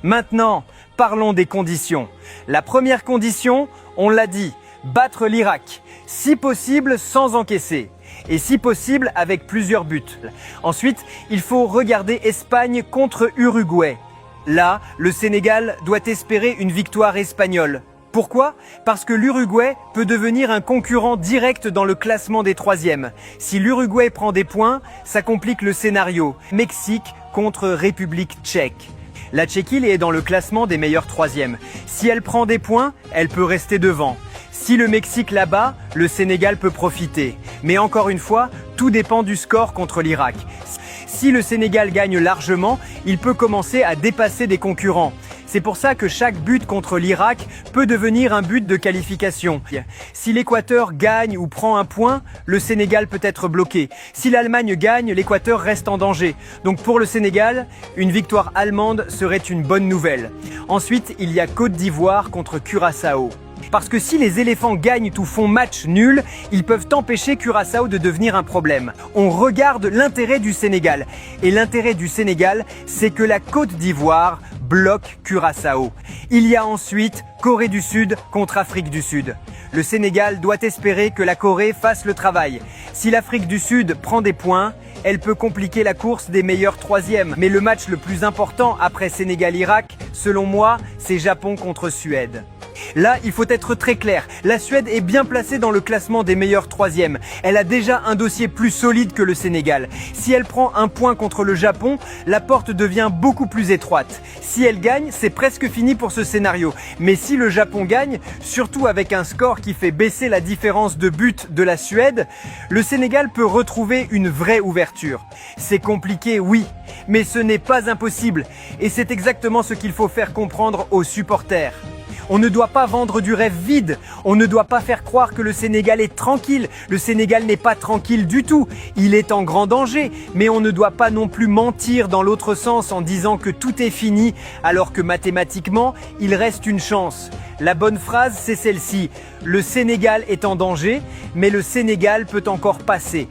Maintenant, parlons des conditions. La première condition, on l'a dit, battre l'Irak, si possible sans encaisser, et si possible avec plusieurs buts. Ensuite, il faut regarder Espagne contre Uruguay. Là, le Sénégal doit espérer une victoire espagnole. Pourquoi? Parce que l'Uruguay peut devenir un concurrent direct dans le classement des troisièmes. Si l'Uruguay prend des points, ça complique le scénario. Mexique contre République tchèque. La Tchéquie est dans le classement des meilleurs troisièmes. Si elle prend des points, elle peut rester devant. Si le Mexique la bat, le Sénégal peut profiter. Mais encore une fois, tout dépend du score contre l'Irak. Si le Sénégal gagne largement, il peut commencer à dépasser des concurrents. C'est pour ça que chaque but contre l'Irak peut devenir un but de qualification. Si l'Équateur gagne ou prend un point, le Sénégal peut être bloqué. Si l'Allemagne gagne, l'Équateur reste en danger. Donc pour le Sénégal, une victoire allemande serait une bonne nouvelle. Ensuite, il y a Côte d'Ivoire contre Curaçao. Parce que si les éléphants gagnent ou font match nul, ils peuvent empêcher Curaçao de devenir un problème. On regarde l'intérêt du Sénégal. Et l'intérêt du Sénégal, c'est que la Côte d'Ivoire bloque Curaçao. Il y a ensuite Corée du Sud contre Afrique du Sud. Le Sénégal doit espérer que la Corée fasse le travail. Si l'Afrique du Sud prend des points, elle peut compliquer la course des meilleurs troisièmes. Mais le match le plus important après Sénégal-Irak, selon moi, c'est Japon contre Suède. Là, il faut être très clair, la Suède est bien placée dans le classement des meilleurs troisièmes. Elle a déjà un dossier plus solide que le Sénégal. Si elle prend un point contre le Japon, la porte devient beaucoup plus étroite. Si elle gagne, c'est presque fini pour ce scénario. Mais si le Japon gagne, surtout avec un score qui fait baisser la différence de but de la Suède, le Sénégal peut retrouver une vraie ouverture. C'est compliqué, oui, mais ce n'est pas impossible. Et c'est exactement ce qu'il faut faire comprendre aux supporters. On ne doit pas vendre du rêve vide. On ne doit pas faire croire que le Sénégal est tranquille. Le Sénégal n'est pas tranquille du tout. Il est en grand danger. Mais on ne doit pas non plus mentir dans l'autre sens en disant que tout est fini alors que mathématiquement, il reste une chance. La bonne phrase, c'est celle-ci. Le Sénégal est en danger, mais le Sénégal peut encore passer.